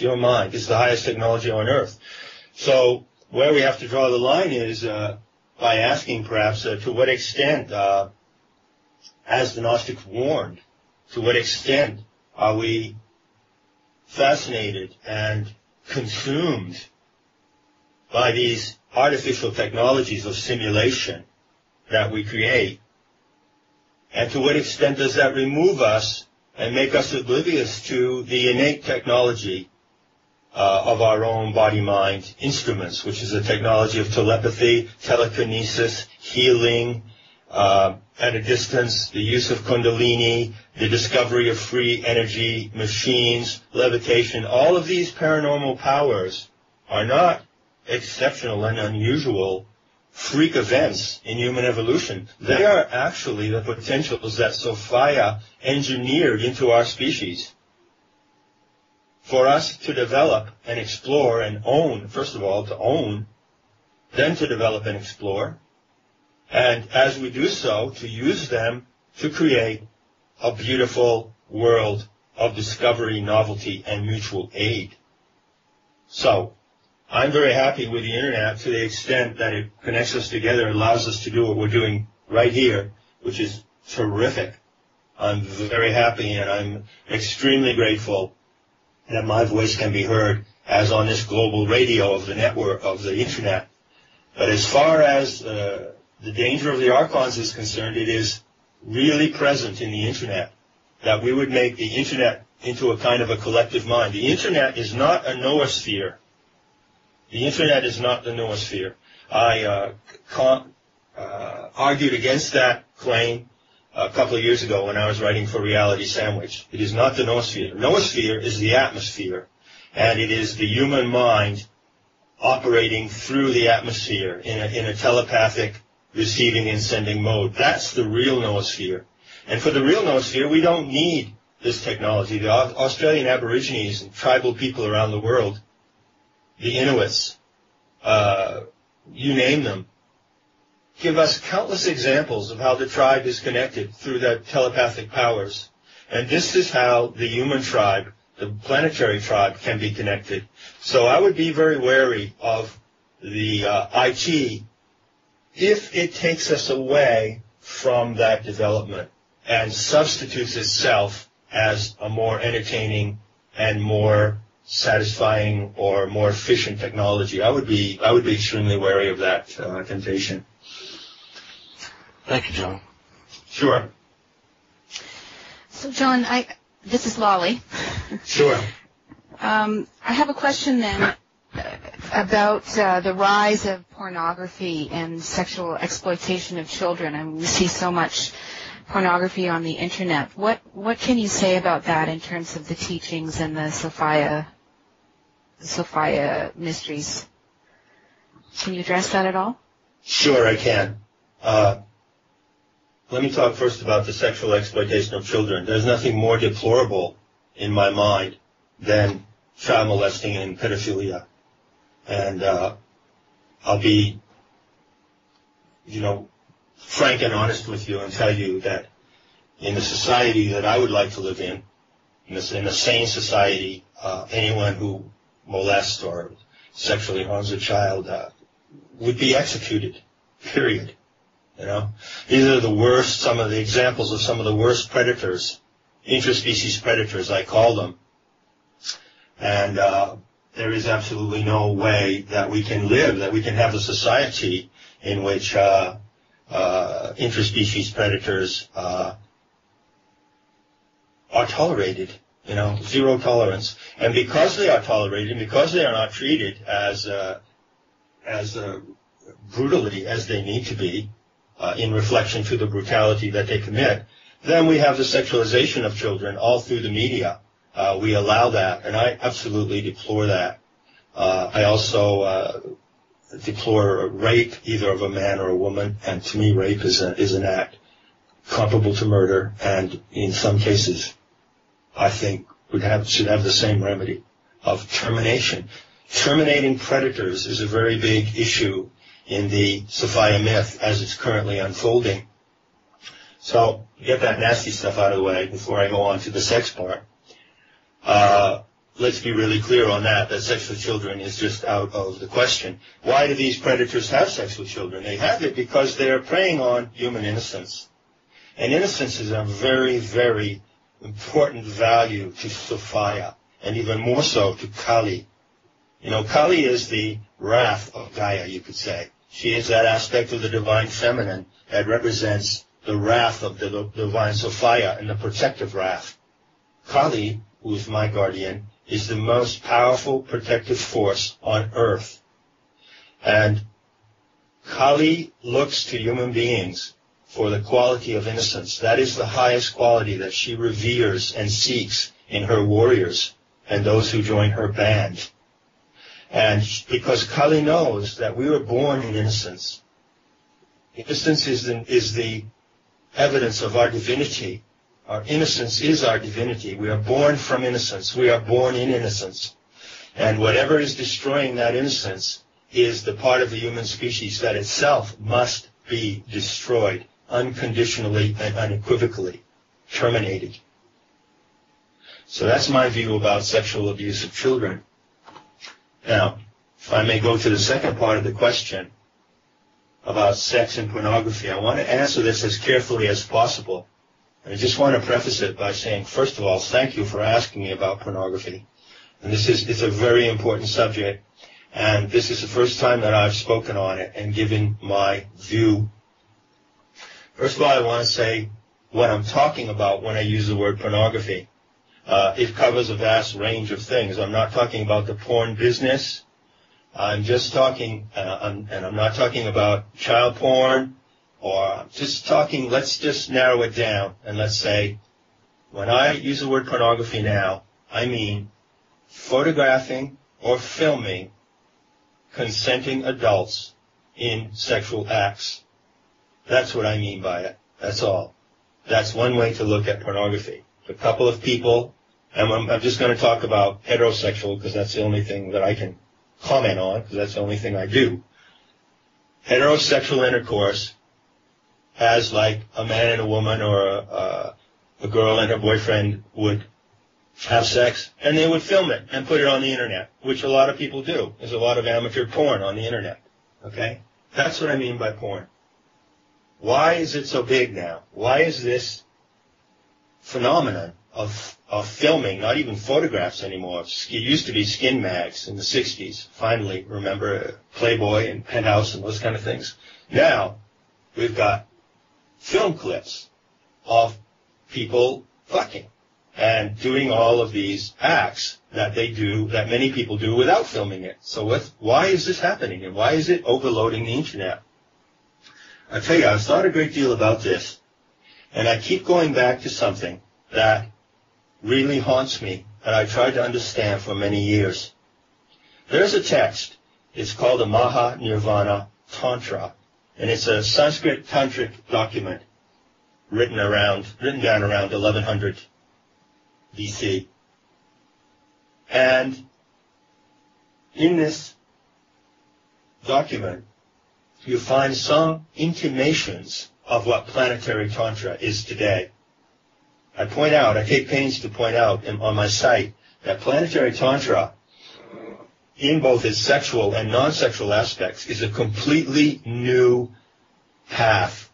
your mind, is the highest technology on earth. So where we have to draw the line is by asking perhaps to what extent, as the Gnostics warned, to what extent are we fascinated and consumed by these artificial technologies of simulation that we create? And to what extent does that remove us and make us oblivious to the innate technology of our own body-mind instruments, which is the technology of telepathy, telekinesis, healing, at a distance, the use of kundalini, the discovery of free energy machines, levitation. All of these paranormal powers are not exceptional and unusual freak events in human evolution. They are actually the potentials that Sophia engineered into our species for us to develop and explore and own. First of all, to own, then to develop and explore, and as we do so, to use them to create a beautiful world of discovery, novelty, and mutual aid. So I'm very happy with the Internet to the extent that it connects us together and allows us to do what we're doing right here, which is terrific. I'm very happy, and I'm extremely grateful that my voice can be heard as on this global radio of the network, of the Internet. But as far as the danger of the archons is concerned, it is really present in the Internet, that we would make the Internet into a kind of a collective mind. The Internet is not a noosphere. The Internet is not the noosphere. I argued against that claim a couple of years ago when I was writing for Reality Sandwich. It is not the noosphere. Noosphere is the atmosphere, and it is the human mind operating through the atmosphere in a telepathic receiving and sending mode. That's the real noosphere. And for the real noosphere, we don't need this technology. The Australian Aborigines and tribal people around the world, the Inuits, you name them, give us countless examples of how the tribe is connected through their telepathic powers. And this is how the human tribe, the planetary tribe, can be connected. So I would be very wary of the IT if it takes us away from that development and substitutes itself as a more entertaining and more satisfying or more efficient technology. I would be extremely wary of that temptation. Thank you, John. Sure. So, John, this is Lolly. Sure. I have a question then about the rise of pornography and sexual exploitation of children. And we see so much pornography on the Internet. What can you say about that in terms of the teachings and the Sophia mysteries? Can you address that at all? Sure, I can. Let me talk first about the sexual exploitation of children. There's nothing more deplorable in my mind than child molesting and pedophilia. And I'll be, frank and honest with you and tell you that in the society that I would like to live in a sane society, anyone who molests or sexually harms a child would be executed, period. These are the worst, some of the examples of some of the worst predators, interspecies predators, I call them. And there is absolutely no way that we can live, that we can have a society in which interspecies predators are tolerated, zero tolerance. And because they are tolerated, because they are not treated as brutally as they need to be, in reflection to the brutality that they commit, then we have the sexualization of children all through the media. We allow that, and I absolutely deplore that. I also deplore rape, either of a man or a woman, and to me rape is an act comparable to murder, and in some cases I think should have the same remedy of termination. Terminating predators is a very big issue in the Sophia myth as it's currently unfolding. So, get that nasty stuff out of the way before I go on to the sex part. let's be really clear on that sex with children is just out of the question. Why do these predators have sex with children? They have it because they are preying on human innocence. And innocence is a very, very important value to Sophia, and even more so to Kali. You know, Kali is the wrath of Gaia, you could say. She is that aspect of the divine feminine that represents the wrath of the divine Sophia and the protective wrath. Kali, who is my guardian, is the most powerful protective force on earth. And Kali looks to human beings for the quality of innocence. That is the highest quality that she reveres and seeks in her warriors and those who join her band. And because Kali knows that we were born in innocence. Innocence is the evidence of our divinity. Our innocence is our divinity. We are born from innocence. We are born in innocence. And whatever is destroying that innocence is the part of the human species that itself must be destroyed unconditionally and unequivocally, terminated. So that's my view about sexual abuse of children. Now, if I may go to the second part of the question about sex and pornography, I want to answer this as carefully as possible. And I just want to preface it by saying, first of all, thank you for asking me about pornography. And it's a very important subject. And this is the first time that I've spoken on it and given my view. First of all, I want to say what I'm talking about when I use the word pornography. It covers a vast range of things. I'm not talking about the porn business. I'm just talking, and I'm not talking about child porn, or I'm just talking, let's just narrow it down, and let's say, when I use the word pornography now, I mean photographing or filming consenting adults in sexual acts. That's what I mean by it. That's all. That's one way to look at pornography. A couple of people, and I'm just going to talk about heterosexual because that's the only thing that I can comment on, because that's the only thing I do. Heterosexual intercourse as like a man and a woman or a girl and her boyfriend would have sex, and they would film it and put it on the internet, which a lot of people do. There's a lot of amateur porn on the internet. Okay? That's what I mean by porn. Why is it so big now? Why is this phenomenon of filming, not even photographs anymore? It used to be skin mags in the 60s. Finally, remember Playboy and Penthouse and those kind of things. Now, we've got film clips of people fucking and doing all of these acts that they do, that many people do without filming it. So why is this happening, and why is it overloading the internet? I tell you, I've thought a great deal about this, and I keep going back to something that really haunts me, that I tried to understand for many years. There's a text. It's called the Maha Nirvana Tantra, and it's a Sanskrit tantric document written down around 1100 BC. And in this document, you find some intimations of what planetary tantra is today. I take pains to point out on my site that planetary tantra, in both its sexual and non-sexual aspects, is a completely new path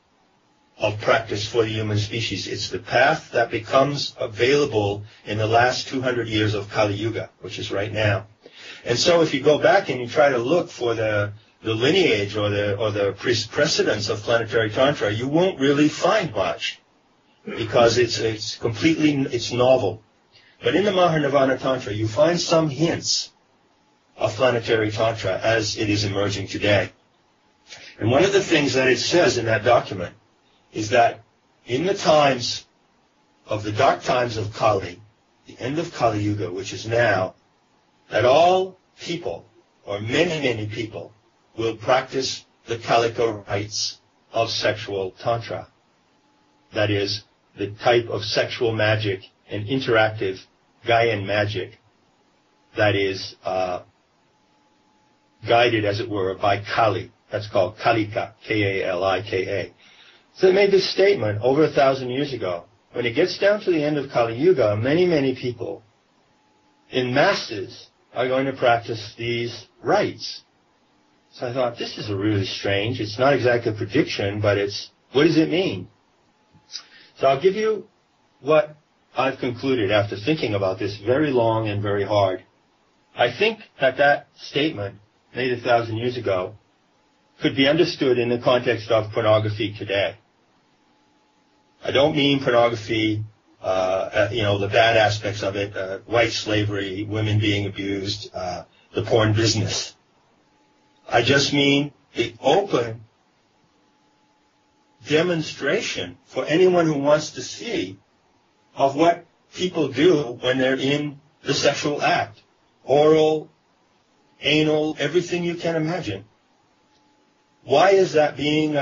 of practice for the human species. It's the path that becomes available in the last 200 years of Kali Yuga, which is right now. And so if you go back and you try to look for the lineage or the precedence of planetary tantra, you won't really find much, because it's novel. But in the Mahanirvana Tantra, you find some hints of planetary tantra as it is emerging today. And one of the things that it says in that document is that in the times of the dark times of Kali, the end of Kali Yuga, which is now, that all people, or many, many people, will practice the Kalika rites of sexual tantra. That is, the type of sexual magic and interactive Gaian magic that is guided, as it were, by Kali. That's called Kalika, K-A-L-I-K-A. So they made this statement over 1,000 years ago. When it gets down to the end of Kali Yuga, many, many people in masses are going to practice these rites. So I thought, this is really strange. It's not exactly a prediction, but what does it mean? So I'll give you what I've concluded after thinking about this very long and very hard. I think that statement, made 1,000 years ago, could be understood in the context of pornography today. I don't mean pornography, the bad aspects of it, white slavery, women being abused, the porn business. I just mean the open demonstration for anyone who wants to see of what people do when they're in the sexual act. Oral, anal, everything you can imagine. Why is that being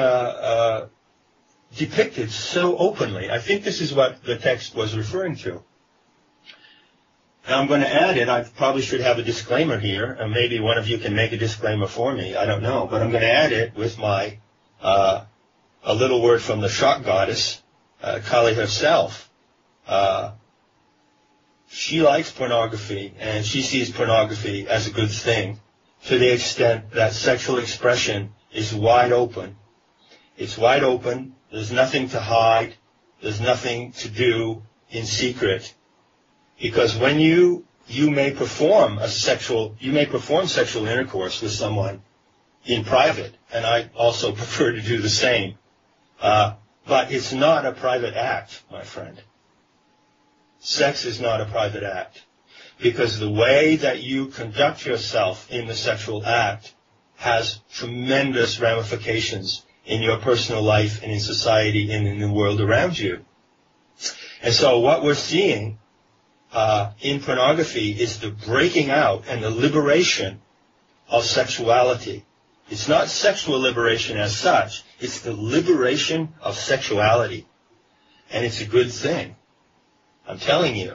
depicted so openly? I think this is what the text was referring to. Now I'm going to add it. I probably should have a disclaimer here, and maybe one of you can make a disclaimer for me. I don't know. But I'm going to add it with my a little word from the shock goddess, Kali herself. She likes pornography, and she sees pornography as a good thing to the extent that sexual expression is wide open. It's wide open. There's nothing to hide. There's nothing to do in secret. Because when you may perform sexual intercourse with someone in private, and I also prefer to do the same, but it's not a private act, my friend. Sex is not a private act, because the way that you conduct yourself in the sexual act has tremendous ramifications in your personal life and in society and in the world around you. And so what we're seeing in pornography is the breaking out and the liberation of sexuality. It's not sexual liberation as such. It's the liberation of sexuality. And it's a good thing. I'm telling you,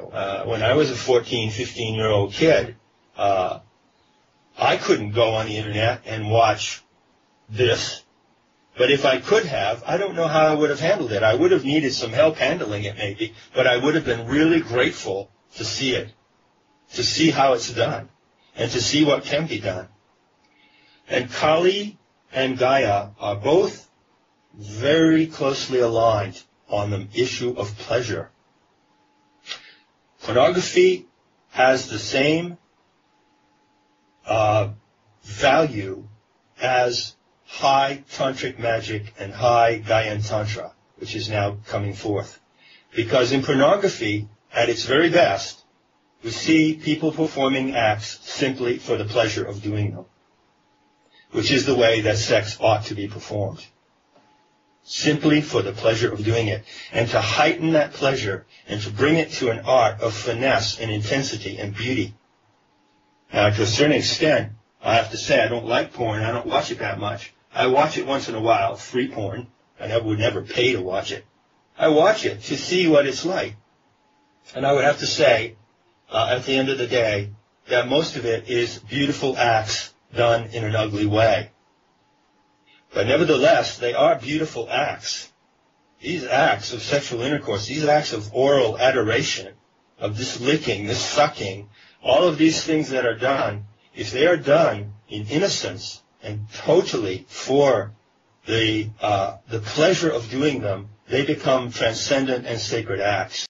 when I was a 14, 15-year-old kid, I couldn't go on the internet and watch this. But if I could have, I don't know how I would have handled it. I would have needed some help handling it maybe, but I would have been really grateful to see it, to see how it's done, and to see what can be done. And Kali and Gaia are both very closely aligned on the issue of pleasure. Pornography has the same value as high tantric magic and high Gaian Tantra, which is now coming forth. Because in pornography, at its very best, we see people performing acts simply for the pleasure of doing them, which is the way that sex ought to be performed. Simply for the pleasure of doing it. And to heighten that pleasure and to bring it to an art of finesse and intensity and beauty. Now, to a certain extent, I have to say I don't like porn. I don't watch it that much. I watch it once in a while, free porn. I would never pay to watch it. I watch it to see what it's like. And I would have to say, at the end of the day, that most of it is beautiful acts done in an ugly way. But nevertheless, they are beautiful acts. These acts of sexual intercourse, these acts of oral adoration, of this licking, this sucking, all of these things that are done, if they are done in innocence and totally for the pleasure of doing them, they become transcendent and sacred acts.